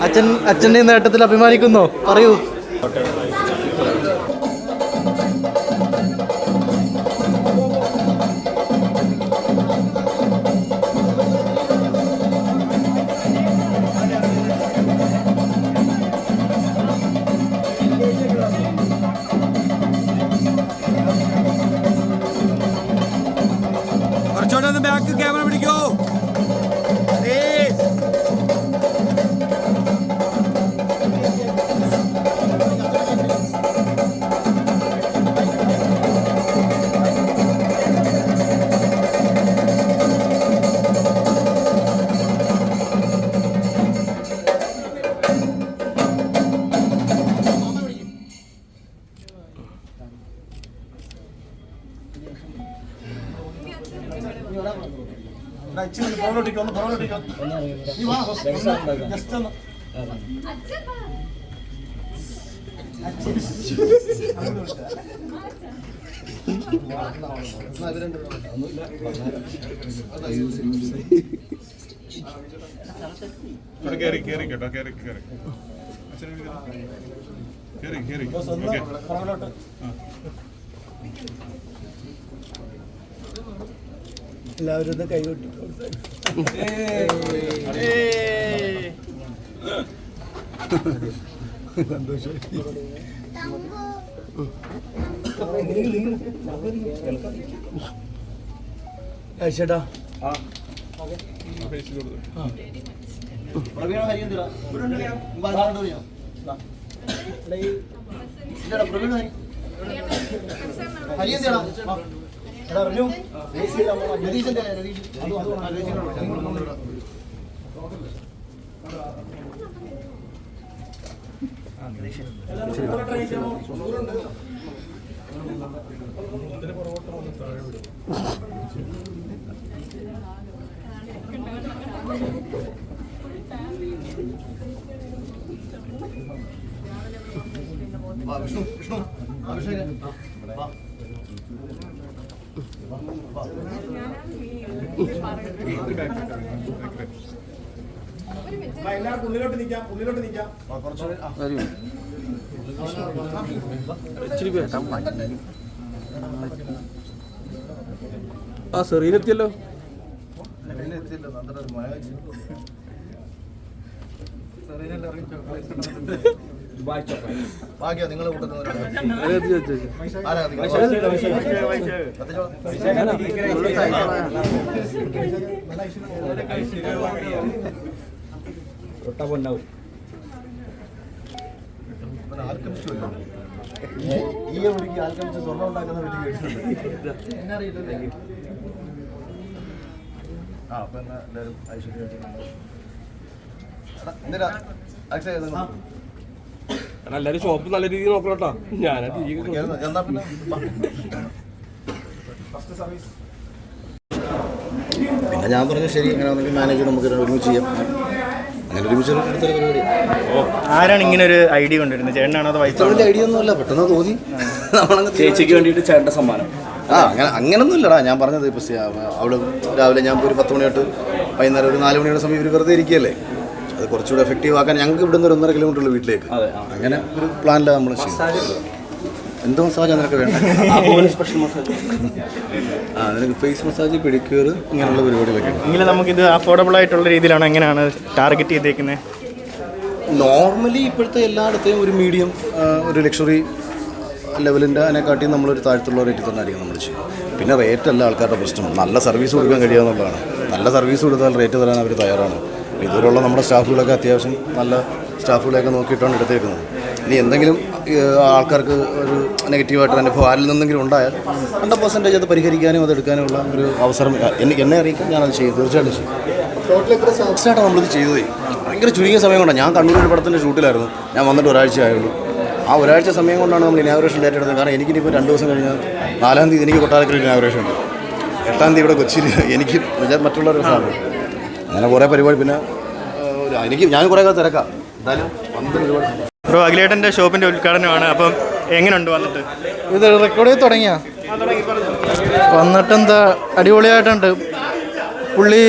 അച്ഛൻ്റെ നേട്ടത്തിൽ അഭിമാനിക്കുന്നോ? പറയൂ. കുറച്ചുകൂടെ ബാക്ക് ക്യാമറ പിടിക്കോ. എല്ലാവരും കൈകൊട്ടി. സന്തോഷം. ചേട്ടാ ഉള്ളിലോട്ട് നിൽക്കാം. ആ സെറിയിലെത്തിയല്ലോ. നിങ്ങളെ ഈ ഒഴുകി ആൽക്കമിച്ച് സ്വർണ്ണം ഉണ്ടാക്കുന്ന വീട്ടിൽ കേട്ടിട്ടുണ്ട്. ആ അപ്പൊ എന്നാ എല്ലാവരും ഐശ്വര്യ എല്ലാരും ഷോപ്പ് നല്ല രീതിയിൽ നോക്കണോട്ടോ. എന്നാ പിന്നെ പിന്നെ ഞാൻ പറഞ്ഞു ശരി, അങ്ങനെ ഒന്നെങ്കിൽ മാനേജർ നമുക്ക് ഒരുമിച്ച് ചെയ്യാം. അങ്ങനെ ഒരുമിച്ച് എടുത്തൊരു പരിപാടി. ആരാണ് ഇങ്ങനെ ഒരു ഐഡിയ കൊണ്ടുവരുന്നത്? ചേട്ടനാണോ അതോ വൈഫിന്റെ ഐഡിയ ഒന്നും അല്ല, പെട്ടെന്ന് തോന്നി. നമ്മളങ്ങ് ചേച്ചിക്ക് വേണ്ടിയിട്ട് ചേട്ടൻ്റെ സമ്മാനം. അങ്ങനൊന്നും ഇല്ലടാ. ഞാൻ പറഞ്ഞത് ഇപ്പം അവള് രാവിലെ ഞാൻ ഒരു 10 മണി തൊട്ട് വൈകുന്നേരം ഒരു 4 മണിയുടെ സമയം ഇവർ വെറുതെ ഇരിക്കുകയല്ലേ, അത് കുറച്ചുകൂടെ എഫക്റ്റീവ് ആക്കാൻ ഞങ്ങൾക്ക് ഇവിടുന്ന് ഒരു 1.5 കിലോമീറ്റർ വീട്ടിലേക്ക്. അങ്ങനെ ഒരു പ്ലാനിലാണ് നമ്മൾ ചെയ്യുന്നത്. എന്ത് മസാജാണ് നിനക്ക് വേണ്ടത്? Special massage. നിനക്ക് ഫേസ് മസാജ്, പെഡിക്യൂർ, ഇങ്ങനെയുള്ള പരിപാടികളൊക്കെ ഉണ്ട്. എങ്കിലും നമുക്കിത് അഫോർഡബിൾ ആയിട്ടുള്ള രീതിയിലാണ് എങ്ങനെയാണ് ടാർഗറ്റ് ചെയ്തേക്കുന്നത്? നോർമലി ഇപ്പോഴത്തെ എല്ലായിടത്തെയും ഒരു മീഡിയം ഒരു ലക്ഷറി ലെവലിൻ്റെ അതിനെക്കാട്ടി നമ്മളൊരു താഴത്തുള്ള റേറ്റിൽ തന്നെ ആയിരിക്കും നമ്മൾ ചെയ്യുക. പിന്നെ റേറ്റ് അല്ല ആൾക്കാരുടെ പ്രശ്നം, നല്ല സർവീസ് കൊടുക്കാൻ കഴിയുക എന്നുള്ളതാണ്. നല്ല സർവീസ് കൊടുത്താൽ റേറ്റ് തരാൻ അവർ തയ്യാറാണ്. ഇതുവരെയുള്ള നമ്മുടെ സ്റ്റാഫുകളൊക്കെ അത്യാവശ്യം നല്ല സ്റ്റാഫുകളെയൊക്കെ നോക്കിയിട്ടാണ് എടുത്തേക്കുന്നത്. ഇനി എന്തെങ്കിലും ആൾക്കാർക്ക് ഒരു നെഗറ്റീവായിട്ട് അനുഭവം ആരിൽ നിന്നെങ്കിലും ഉണ്ടായാൽ 100% അത് പരിഹരിക്കാനും അത് എടുക്കാനുമുള്ള ഒരു അവസരം എന്നെ അറിയിക്കാൻ ഞാനത് ചെയ്യും, തീർച്ചയായിട്ടും ചെയ്യും. ടോട്ടൽ എത്ര സാറ്റിസ്ഫായിട്ടാണ് നമ്മളിത് ചെയ്തത്. ഭയങ്കര ചുരുങ്ങിയ സമയം കൊണ്ടാണ്. ഞാൻ കണ്ണൂർ പടത്തിൻ്റെ ഷൂട്ടിലായിരുന്നു. ഞാൻ വന്നിട്ട് ഒരാഴ്ച ആയുള്ളൂ. ആ ഒരാഴ്ച സമയം കൊണ്ടാണ് നമ്മൾ ഇനാഗുറേഷൻ ഡേറ്റ് എടുത്തത്. കാരണം എനിക്കിനിപ്പോൾ 2 ദിവസം കഴിഞ്ഞാൽ 4-ാം തീയതി എനിക്ക് കൊട്ടാരക്കര ഇനാഗുറേഷൻ ഉണ്ട്, 8-ാം തീയതി ഇവിടെ കൊച്ചിയിൽ എനിക്ക് മറ്റുള്ളവരുടെ സാധനം. അങ്ങനെ കുറേ പരിപാടി. പിന്നെ ഞാൻ കുറേ തിരക്കാം. എന്തായാലും വന്നിട്ട് ഒരുപാട് ബ്രോ, അഖിലേട്ടൻ്റെ ഷോപ്പിൻ്റെ ഉദ്ഘാടനമാണ്. അപ്പം എങ്ങനെയുണ്ട് വന്നിട്ട്? ഇത് റെക്കോർഡ് ചെയ്ത് തുടങ്ങിയാ വന്നിട്ട് എന്താ അടിപൊളിയായിട്ടുണ്ട്. പുള്ളി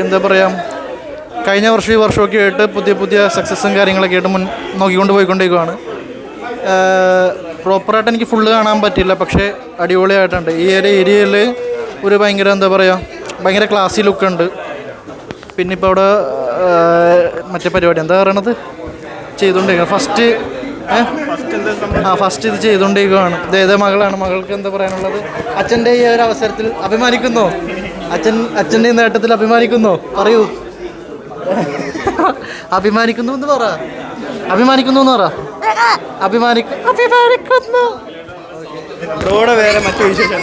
എന്താ പറയുക, കഴിഞ്ഞ വർഷം ഈ വർഷമൊക്കെ ആയിട്ട് പുതിയ പുതിയ സക്സസ്സും കാര്യങ്ങളൊക്കെ ആയിട്ട് നോക്കിക്കൊണ്ട് പോയിക്കൊണ്ടിരിക്കുകയാണ്. പ്രോപ്പറായിട്ട് എനിക്ക് ഫുള്ള് കാണാൻ പറ്റില്ല, പക്ഷേ അടിപൊളിയായിട്ടുണ്ട്. ഈ ഒരു ഏരിയയിൽ ഒരു ഭയങ്കര എന്താ പറയുക, ഭയങ്കര ക്ലാസി ലുക്കുണ്ട്. പിന്നെ ഇപ്പോൾ അവിടെ മറ്റേ പരിപാടി എന്താ പറയണത് ചെയ്തുകൊണ്ടിരിക്കുക ഫസ്റ്റ് ഇത് ചെയ്തുകൊണ്ടിരിക്കുകയാണ്. ഇതേതേ മകളാണ്, മകൾക്ക് എന്താ പറയാനുള്ളത്? അച്ഛൻ്റെ ഈ ഒരു അവസരത്തിൽ അഭിമാനിക്കുന്നോ? അച്ഛൻ്റെ ഈ നേട്ടത്തിൽ അഭിമാനിക്കുന്നോ? പറയൂ. അഭിമാനിക്കുന്നു എന്ന് പറ. അഭിമാനിക്കുന്നു. വേറെ മറ്റു വിശേഷം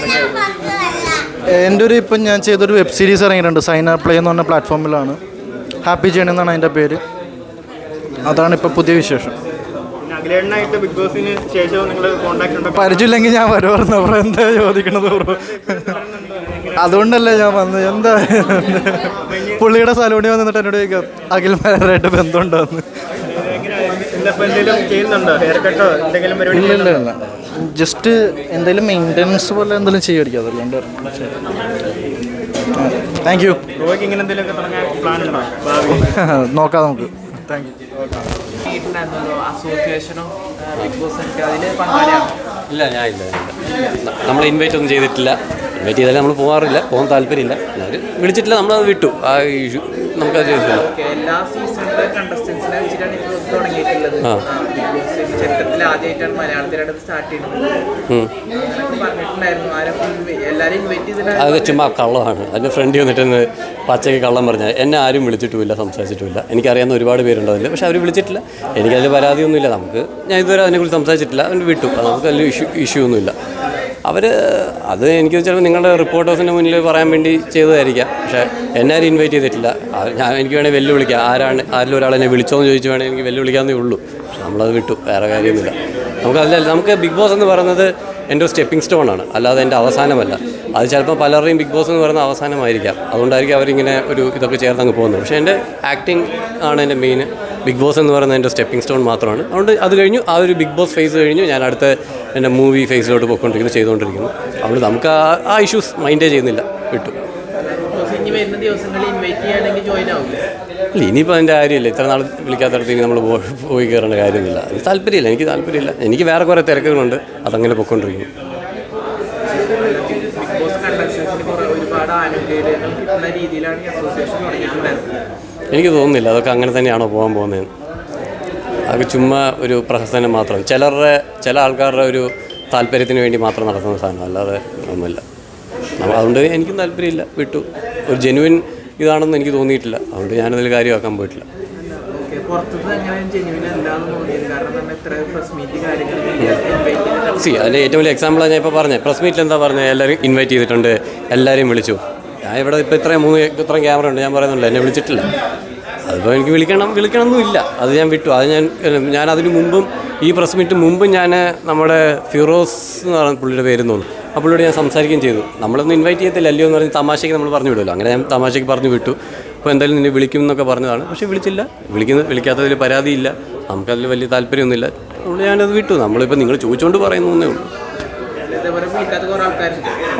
എൻ്റെ ഒരു ഇപ്പം ഞാൻ ചെയ്തൊരു വെബ് സീരീസ് ഇറങ്ങിയിട്ടുണ്ട്. സൈന പ്ലേ എന്ന് പറഞ്ഞ പ്ലാറ്റ്ഫോമിലാണ്. ഹാപ്പി ജേണി എന്നാണ് അതിൻ്റെ പേര്. അതാണ് ഇപ്പോൾ പുതിയ വിശേഷം. അഖിലേട്ടനായിട്ട് ബിഗ് ബോസിന് ശേഷം നിങ്ങൾ കോൺടാക്ട് ഉണ്ടോ? പരിചയമില്ലെങ്കിൽ ഞാൻ വരുമായിരുന്നു. ബ്രോ എന്താ ചോദിക്കണത് ബ്രോ? അതുകൊണ്ടല്ലേ ഞാൻ വന്നത്. എന്താ പുള്ളിയുടെ സലൂണിൽ വന്നിട്ട് എന്നോട് ചോദിക്കാം അഖിൽമാരായിട്ട് ബന്ധമുണ്ടോന്ന്. ഇല്ല ജസ്റ്റ് എന്തെങ്കിലും മെയിൻ്റനൻസ് പോലെ എന്തെങ്കിലും ചെയ്യുമായിരിക്കും. അതല്ലാണ്ട് താങ്ക് യു. നോക്കാം നമുക്ക്. Thank you. ഇല്ല ഞാൻ ഇല്ല നമ്മൾ ഇൻവൈറ്റ് ഒന്നും ചെയ്തിട്ടില്ല. ഇൻവൈറ്റ് ചെയ്താലും നമ്മൾ പോകാറില്ല, പോകാൻ താല്പര്യമില്ല. അവർ വിളിച്ചിട്ടില്ല, നമ്മളത് വിട്ടു. ആ ഇഷ്യൂ നമുക്കത് ചെയ്തിട്ടില്ല. എല്ലാ സീസണിലെ കണ്ടസ്റ്റൻസിനെ വെച്ചിട്ടാണ് ഇപ്പോൾ തുടങ്ങിയിട്ടുള്ളത്. ചരിത്രത്തിൽ ആദ്യമായിട്ടാണ് മലയാളത്തിലാണ് സ്റ്റാർട്ട് ചെയ്യുന്നത്. പറഞ്ഞിട്ടുണ്ടായിരുന്നു എല്ലാവരും ഇൻവൈറ്റ് ചെയ്തിട്ട്. അത് ചുമ്മാ കള്ളമാണ്. എൻ്റെ ഫ്രണ്ട് വന്നിട്ട് പച്ചയ്ക്ക് കള്ളം പറഞ്ഞാൽ എന്നെ ആരും വിളിച്ചിട്ടുമില്ല, സംസാരിച്ചിട്ടുമില്ല. എനിക്കറിയാവുന്ന ഒരുപാട് പേരുണ്ട് അതിൽ, പക്ഷെ അവർ വിളിച്ചിട്ടില്ല. എനിക്കതിൽ പരാതിയൊന്നുമില്ല. ഞാൻ ഇതുവരെ അതിനെക്കുറിച്ച് സംസാരിച്ചിട്ടില്ല. അവർ വിട്ടു. അത് നമുക്ക് വലിയ ഇഷ്യൂ ഒന്നുമില്ല. അത് എനിക്ക് ചിലപ്പോൾ നിങ്ങളുടെ റിപ്പോർട്ടേഴ്സിൻ്റെ മുന്നിൽ പറയാൻ വേണ്ടി ചെയ്തതായിരിക്കാം. പക്ഷേ എന്നെ ആരും ഇൻവൈറ്റ് ചെയ്തിട്ടില്ല. എനിക്ക് വേണമെങ്കിൽ വെല്ലുവിളിക്കാം. ആരിലും ഒരാളെന്നെ വിളിച്ചോന്ന് ചോദിച്ചു വേണമെങ്കിൽ എനിക്ക് വെല്ലുവിളിക്കാമെന്നേ ഉള്ളൂ. പക്ഷെ നമ്മളത് വിട്ടു. വേറെ കാര്യമൊന്നുമില്ല. നമുക്ക് ബിഗ് ബോസ് എന്ന് പറയുന്നത് എൻ്റെ ഒരു സ്റ്റെപ്പിംഗ് സ്റ്റോണാണ്, അല്ലാതെ എൻ്റെ അവസാനമല്ല. അത് ചിലപ്പോൾ പലരുടെയും ബിഗ് ബോസ് എന്ന് പറയുന്ന അവസാനമായിരിക്കാം. അതുകൊണ്ടായിരിക്കും അവരിങ്ങനെ ഇതൊക്കെ ചേർന്ന് അങ്ങ് പോകുന്നത്. പക്ഷേ എൻ്റെ ആക്ടിങ് ആണ് എൻ്റെ മെയിൻ. ബിഗ് ബോസ് എന്ന് പറയുന്നത് എൻ്റെ സ്റ്റെപ്പിംഗ് സ്റ്റോൺ മാത്രമാണ്. അതുകൊണ്ട് അത് കഴിഞ്ഞു, ആ ഒരു ബിഗ് ബോസ് ഫേസ് കഴിഞ്ഞു, ഞാൻ അടുത്ത എൻ്റെ മൂവി ഫേസിലോട്ട് ചെയ്തുകൊണ്ടിരിക്കുന്നു. അതുകൊണ്ട് നമുക്ക് ആ ഇഷ്യൂസ് മൈൻഡേ ചെയ്യുന്നില്ല, വിട്ടു. ഇല്ല ഇനിയിപ്പോൾ അതിൻ്റെ കാര്യമില്ല. ഇത്ര നാൾ വിളിക്കാത്തടത്തേക്ക് നമ്മൾ പോയി കയറേണ്ട കാര്യമൊന്നുമില്ല. അത് താല്പര്യമില്ല, എനിക്ക് താല്പര്യമില്ല. എനിക്ക് വേറെ കുറേ തിരക്കുകളുണ്ട്, അതങ്ങനെ പൊയ്ക്കൊണ്ടിരിക്കും. എനിക്ക് തോന്നുന്നില്ല അതൊക്കെ അങ്ങനെ തന്നെയാണോ പോകാൻ പോകുന്നതെന്ന്. അതൊക്കെ ചുമ്മാ ഒരു പ്രഹസനം മാത്രം, ചില ആൾക്കാരുടെ ഒരു താല്പര്യത്തിന് വേണ്ടി മാത്രം നടത്തുന്ന സാധനം, അല്ലാതെ ഒന്നുമില്ല. അതുകൊണ്ട് എനിക്കും താല്പര്യമില്ല, വിട്ടു. ഒരു ജെന്യുവൻ ഇതാണെന്ന് എനിക്ക് തോന്നിയിട്ടില്ല. അതുകൊണ്ട് ഞാനതിൽ കാര്യമാക്കാൻ പോയിട്ടില്ല. അതിൻ്റെ ഏറ്റവും വലിയ എക്സാമ്പിളാണ് ഞാൻ ഇപ്പോൾ പറഞ്ഞത്. പ്രസ് മീറ്റിൽ എന്താ പറഞ്ഞത്? എല്ലാവരും ഇൻവൈറ്റ് ചെയ്തിട്ടുണ്ട്, എല്ലാവരെയും വിളിച്ചു. ഞാൻ ഇവിടെ ഇപ്പോൾ ഇത്രയും ക്യാമറ ഉണ്ട്, ഞാൻ പറയുന്നുണ്ട് എന്നെ വിളിച്ചിട്ടില്ല. അതിപ്പോൾ എനിക്ക് വിളിക്കണമെന്നും ഇല്ല. അത് ഞാൻ വിട്ടു. അത് ഞാൻ അതിന് മുമ്പും ഈ പ്രസ് മീറ്റ് മുമ്പും ഞാൻ നമ്മുടെ ഫിറോസ് എന്ന് പറഞ്ഞ പുള്ളിയുടെ പേര് തോന്നുന്നു, ആ പുള്ളിയോട് ഞാൻ സംസാരിക്കുകയും ചെയ്തു. നമ്മളൊന്നും ഇൻവൈറ്റ് ചെയ്യത്തില്ല അല്ലയോ എന്ന് പറഞ്ഞ് തമാശയ്ക്ക് നമ്മൾ പറഞ്ഞു വിടുമല്ലോ. അങ്ങനെ ഞാൻ തമാശയ്ക്ക് പറഞ്ഞു വിട്ടു. അപ്പോൾ എന്തായാലും നിന്നെ വിളിക്കും എന്നൊക്കെ പറഞ്ഞതാണ്. പക്ഷേ വിളിച്ചില്ല. വിളിക്കാത്തതിൽ പരാതിയില്ല. നമുക്കതിൽ വലിയ താല്പര്യമൊന്നുമില്ല. അതുകൊണ്ട് ഞാനത് വിട്ടു. നമ്മളിപ്പോൾ നിങ്ങൾ ചോദിച്ചുകൊണ്ട് പറയുന്നേ ഉള്ളൂ.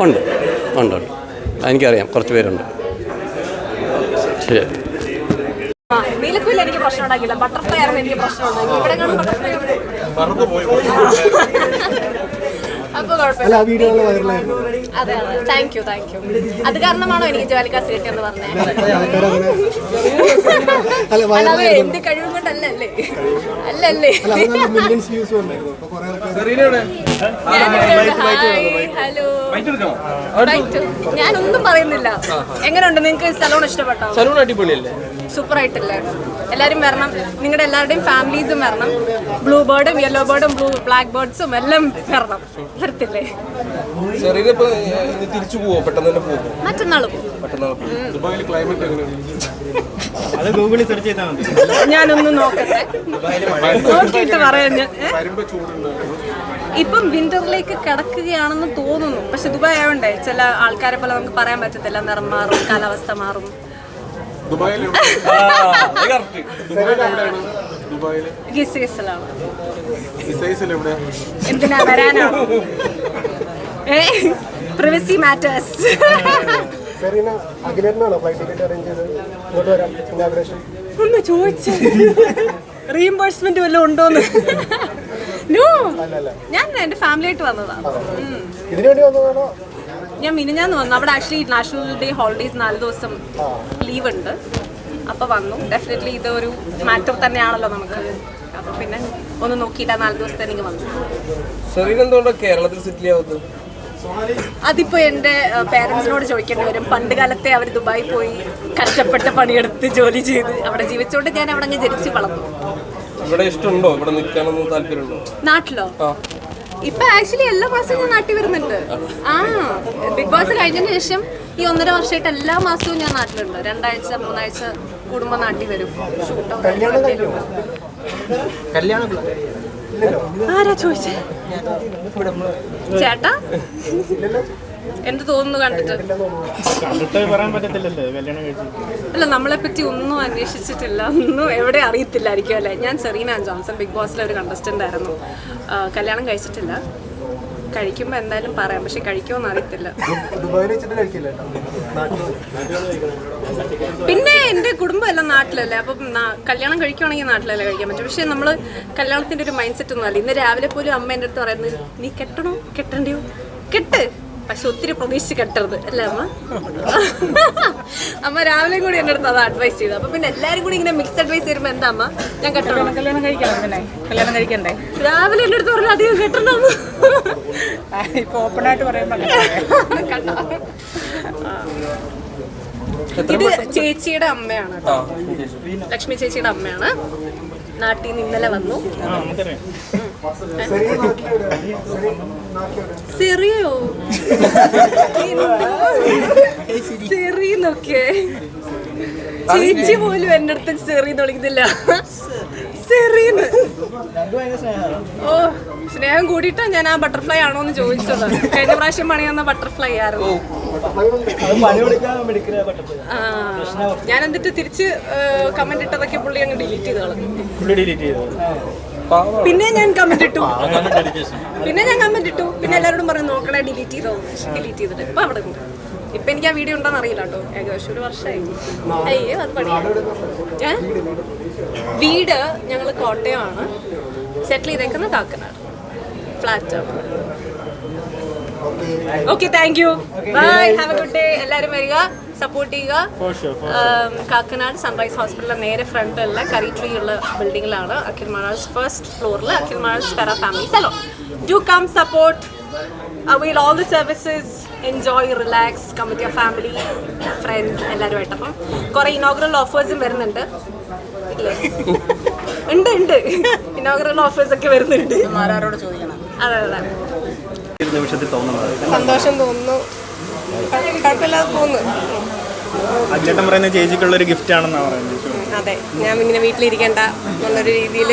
ഉണ്ട് എനിക്കറിയാം, കുറച്ച് പേരുണ്ട്. ശരി. നീലക്കുയിൽ എനിക്ക് പ്രശ്നം ഉണ്ടാക്കില്ല, ബട്ടർഫ്ലൈ ആയിരുന്നു എനിക്ക് പ്രശ്നം ഉണ്ടാക്കി. ഇവിടെ അപ്പൊ കുഴപ്പമില്ല. അതെ താങ്ക് യു. അത് കാരണമാണോ എനിക്ക് ജോലിക്കാസ് കിട്ടിയെന്ന് പറഞ്ഞത്? അല്ലാതെ എന്റെ കഴിവും കൊണ്ടല്ലേ. ഹലോ, ഞാനൊന്നും പറയുന്നില്ല. എങ്ങനെയുണ്ട് നിങ്ങൾക്ക്? സലൂൺ ഇഷ്ടപ്പെട്ടോ? സലൂൺ അടിപൊളിയല്ലേ? സൂപ്പർ ആയിട്ടല്ലേ? എല്ലാവരും വരണം, നിങ്ങളുടെ എല്ലാവരുടെയും ഫാമിലീസും വരണം. ബ്ലൂ ബേർഡും യെല്ലോ ബേർഡും ബ്ലാക്ക് ബേർഡ്സും എല്ലാം വരണം. വരത്തില്ലേ? തിരിച്ചു പോവോ? പെട്ടെന്ന് തന്നെ പോകും. മറ്റന്നാൾ പോകും. ദുബായിൽ ക്ലൈമറ്റ് എങ്ങനെയാണ്? അത് ഗൂഗിളിൽ സെർച്ച് ചെയ്താൽ മതി. ഞാനൊന്ന് നോക്കട്ടെ, നോക്കിയിട്ട് പറയാം. ഇപ്പം വിന്ററിലേക്ക് കിടക്കുകയാണെന്ന് തോന്നുന്നു. പക്ഷെ ദുബായ് ആയതുകൊണ്ടേ ചില ആൾക്കാരെ പോലെ നമുക്ക് പറയാൻ പറ്റത്തില്ല. നിറം മാറും, കാലാവസ്ഥ മാറും. എന്തിനാ വരാനാണോ? Privacy matters. ഒന്ന് ചോദിച്ചു റീഇംബേഴ്സ്മെന്റ് വല്ലതും ഉണ്ടോന്ന്. നോ, ഞാൻ എൻ്റെ ഫാമിലി ആയിട്ട് വന്നതാണ്. ഞാൻ മിനിഞ്ഞാന്ന് വന്നു. അവിടെ ആക്ച്വലി നാഷണൽ ഡേ ഹോളിഡേയ്സ് 4 ദിവസം ലീവ് ഉണ്ട്. അപ്പോൾ വന്നു. ഡെഫിനറ്റ്ലി ഇതൊരു മാറ്റർ തന്നെയാണല്ലോ നമുക്ക്. അപ്പോൾ പിന്നെ ഒന്ന് നോക്കിയിട്ട് 4 ദിവസത്തെ എനിക്ക് വന്നു. സെറീന എന്തുകൊണ്ടാണ് കേരളത്തിൽ സെറ്റിൽ ആവുന്നത്? അതിപ്പോൾ എൻ്റെ പേരൻസിനോട് ചോദിക്കേണ്ടി വരും. പണ്ട് കാലത്തെ അവർ ദുബായി പോയി കഷ്ടപ്പെട്ട് പണിയെടുത്ത് ജോലി ചെയ്ത് അവിടെ ജീവിച്ചുകൊണ്ട് ഞാൻ അവിടെ അങ്ങ് ജനിച്ച് വളർന്നു. ഇവിടെ ഇഷ്ടമുണ്ടോ? ഇവിടെ നിൽക്കാനൊന്നും താല്പര്യമുണ്ടോ? നാട്ടിലോ? ഇപ്പൊ ആക്ച്വലി എല്ലാ മാസവും ഞാൻ നാട്ടിൽ വരുന്നുണ്ട്. ബിഗ് ബോസ് കഴിഞ്ഞതിന് ശേഷം ഈ 1.5 വർഷമായിട്ട് എല്ലാ മാസവും ഞാൻ നാട്ടിലുണ്ട്. 2 ആഴ്ച 3 ആഴ്ച കൂടുമ്പോൾ നാട്ടിൽ വരും. ആരാ ചോദിച്ചേ? ചേട്ടാ എന്ത് തോന്നുന്നു കണ്ടിട്ട്? പറയാൻ പറ്റത്തില്ലല്ലോ കല്യാണം കഴിച്ചു. അല്ല, നമ്മളെ പറ്റി ഒന്നും അന്വേഷിച്ചിട്ടില്ല, ഒന്നും എവിടെ അറിയത്തില്ലായിരിക്കും അല്ലേ. ഞാൻ സെറീന ജോൺസൺ, ബിഗ് ബോസിലെ ഒരു കണ്ടസ്റ്റന്റ് ആയിരുന്നു. കല്യാണം കഴിച്ചിട്ടില്ല. കഴിക്കുമ്പോൾ എന്തായാലും പറയാം, പക്ഷെ കഴിക്കുമെന്ന് അറിയത്തില്ല. പിന്നെ എൻ്റെ കുടുംബം എല്ലാം നാട്ടിലല്ലേ, അപ്പം കല്യാണം കഴിക്കുവാണെങ്കിൽ നാട്ടിലല്ലേ കഴിക്കാൻ പറ്റും. പക്ഷെ നമ്മൾ കല്യാണത്തിൻ്റെ ഒരു മൈൻഡ് സെറ്റ് ഒന്നും അല്ല. ഇന്ന് രാവിലെ പോലും അമ്മ എൻ്റെ അടുത്ത് പറയുന്നത്, നീ കെട്ടണോ കെട്ടണ്ടിയോ? കെട്ട്, പക്ഷെ ഒത്തിരി പ്രതീക്ഷിച്ച് കെട്ടരുത് അല്ലേ അമ്മ? അമ്മ രാവിലെയും കൂടി എൻ്റെ അടുത്ത് അത് അഡ്വൈസ് ചെയ്തു. അപ്പൊ പിന്നെ എല്ലാവരും കൂടി ഇങ്ങനെ മിക്സ് അഡ്വൈസ് തരുമ്പോൾ എന്താ അമ്മ, ഞാൻ കെട്ടണോ? കല്യാണം കഴിക്കണം, പിന്നെ കല്യാണം കഴിക്കണ്ടേ? രാവിലെ എൻ്റെ അടുത്ത് പറഞ്ഞു അധികം കെട്ടണമെന്ന്. ഇപ്പൊ ഓപ്പണായിട്ട് പറയുമ്പോൾ ഇത് ചേച്ചിയുടെ അമ്മയാണ് കേട്ടോ, ലക്ഷ്മി ചേച്ചിയുടെ അമ്മയാണ്. നാട്ടിൽ നിന്ന് ഇന്നലെ വന്നു. സെറിയോ? സെറിന്നൊക്കെ ചേച്ചി പോലും എൻ്റെ അടുത്ത് സെറി തുടങ്ങുന്നില്ല. സെറിന്ന്. ഓ, സ്നേഹം കൂടിയിട്ടാ ഞാൻ ആ ബട്ടർഫ്ലൈ ആണോ എന്ന് ചോദിച്ചത്. കഴിഞ്ഞ പ്രാവശ്യം പണി തന്ന ബട്ടർഫ്ലൈ ആയിരുന്നു. ഞാൻ എന്നിട്ട് തിരിച്ച് കമന്റ് ഇട്ടതൊക്കെ പുള്ളി അങ്ങ് ഡിലീറ്റ് ചെയ്ത് കളഞ്ഞു. പിന്നെ ഞാൻ കമന്റ് ഇട്ടു. പിന്നെ എല്ലാവരോടും പറഞ്ഞു നോക്കണേ ഡിലീറ്റ് ചെയ്തോ. ഡിലീറ്റ് ചെയ്തിട്ട് ഇപ്പൊ അവിടെ ഉണ്ട്. ഇപ്പൊ എനിക്ക് ആ വീഡിയോ ഉണ്ടോന്ന് അറിയില്ല കേട്ടോ. ഏകദേശം 1 വർഷമായി. അയ്യോ, അത് പണിയാണ്. വീട് ഞങ്ങൾ കോട്ടയമാണ്. സെറ്റിൽ ചെയ്തേക്കുന്നത് Kakkanad flat. Okay, thank you, bye, have a good day. എല്ലാവരും വരിക, സപ്പോർട്ട് ചെയ്യുക. കാക്കനാട് സൺറൈസ് ഹോസ്പിറ്റലിലെ നേരെ ഫ്രണ്ടിലുള്ള കറി ട്രീ ഉള്ള ബിൽഡിങ്ങിലാണ് അഖിൽ മഹാരാജ് ഫസ്റ്റ് ഫ്ലോറിൽ Akhil Maharaj Terra family salon. Do come support, avail all the services, enjoy, relax, come with your family, friends എല്ലാവരുമായിട്ട്. അപ്പം കുറേ ഇനോഗ്രൽ ഓഫേഴ്സും വരുന്നുണ്ട്. ഉണ്ട് ഇനോഗ്രൽ ഓഫേഴ്സ് ഒക്കെ വരുന്നുണ്ട്. ആരോട് ചോദിക്കണം. അതെ അതെ. സന്തോഷം തോന്നുന്നു, കുഴപ്പമില്ലാതെ പോകുന്നു. അഖിലേട്ടൻ പറയുന്ന ചേച്ചിക്കുള്ളൊരു ഗിഫ്റ്റ് ആണെന്നാണ് പറയുന്നത്. അതെ, ഞാൻ ഇങ്ങനെ വീട്ടിലിരിക്കേണ്ട എന്നൊരു രീതിയിൽ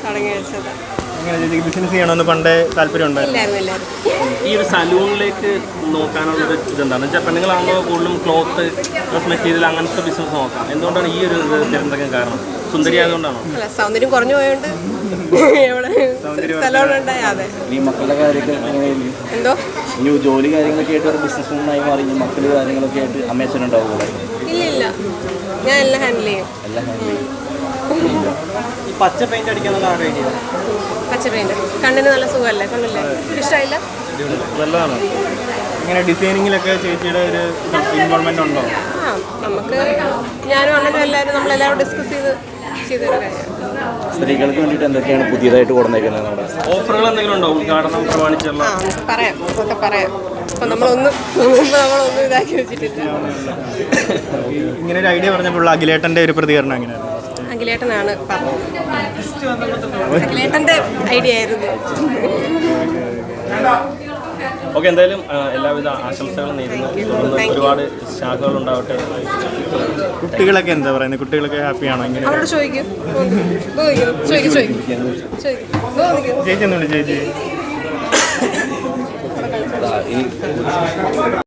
തുടങ്ങി വെച്ചത്. അങ്ങനെ ചേച്ചിക്ക് ബിസിനസ് ചെയ്യണമെന്ന് പണ്ടേ താല്പര്യം ഉണ്ടായിരുന്നു? എല്ലാവരും ഈ ഒരു സലൂണിലേക്ക് നോക്കാനുള്ളൊരു ഇതെന്താണെന്ന് വെച്ചാൽ പെണ്ണുങ്ങളാകുമ്പോൾ കൂടുതലും ക്ലോത്ത്, ഡ്രസ് മെറ്റീരിയൽ അങ്ങനത്തെ ബിസിനസ് നോക്കാം. എന്തുകൊണ്ടാണ് ഈ ഒരു തിരഞ്ഞെടുക്കാൻ കാരണം? സുന്ദരി ആയതുകൊണ്ടാണോ? അല്ല, സൗന്ദര്യം കുറഞ്ഞു പോയോണ്ട് സലോണുണ്ടായി. അതെ. ഈ മക്കളുടെ കാര്യമൊക്കെ എന്തോ ഈ ജോലി കാര്യങ്ങളൊക്കെ ആയിട്ട് ഒരു ബിസിനസ് വുമണായി മാറി മക്കൾ കാര്യങ്ങളൊക്കെ ആയിട്ട് അമ്മേച്ചനുണ്ടാവുമോ? ഇല്ല, ഞാൻ എല്ലാം ഹാൻഡിൽ ചെയ്യും. എല്ലാം ഹാൻഡിൽ ചെയ്യും. ഈ പച്ച പെയിന്റ് അടിക്കാനുള്ള ഐഡിയ? പച്ച പെയിന്റ് കണ്ണിന് നല്ല സുഖമല്ലേ? കണ്ടില്ലേ? ഇഷ്ടമായില്ല? നല്ലതാണ്. ഇങ്ങനെ ഡിസൈനിങ്ങിലൊക്കെ ചേച്ചിയുടെ ഒരു ഇൻവോൾവ്മെന്റ് ഉണ്ടോ? നമുക്ക് ഞാനും അണ്ണനും എല്ലാവരും നമ്മളെല്ലാവരും ഡിസ്കസ് ചെയ്തൊരു കാര്യം. സ്ത്രീകൾക്ക് വേണ്ടിയിട്ട് എന്തൊക്കെയാണ് പുതിയതായിട്ട് കൊടുന്നേക്കുന്നത്? നമ്മുടെ ഓഫറുകൾ എന്തെങ്കിലും ഉണ്ടോ ഉദ്ഘാടനം പ്രമാണിച്ചുള്ള? പറയാം, അതൊക്കെ പറയാം. അപ്പം നമ്മളൊന്നും ഇതാക്കി വെച്ചിട്ടില്ല. ഇങ്ങനെ ഒരു ഐഡിയ പറഞ്ഞപ്പോൾ അഖിലേട്ടൻ്റെ ഒരു പ്രതികരണം എങ്ങനെയാണ്? അഖിലേട്ടനാണ് പറഞ്ഞത്. അഖിലേട്ടൻ്റെ ഐഡിയ ആയിരുന്നു. ഓക്കെ, എന്തായാലും എല്ലാവിധ ആശംസകളും നേരുന്നു. തുടർന്ന് ഒരുപാട് ശാഖകൾ ഉണ്ടാവട്ടെ. കുട്ടികളൊക്കെ എന്താ പറയുന്നത്? കുട്ടികളൊക്കെ ഹാപ്പിയാണോ? ഇങ്ങനെ അവരോട് ചോദിക്കും. ചേച്ചി ഒന്നുമില്ല ചേച്ചി.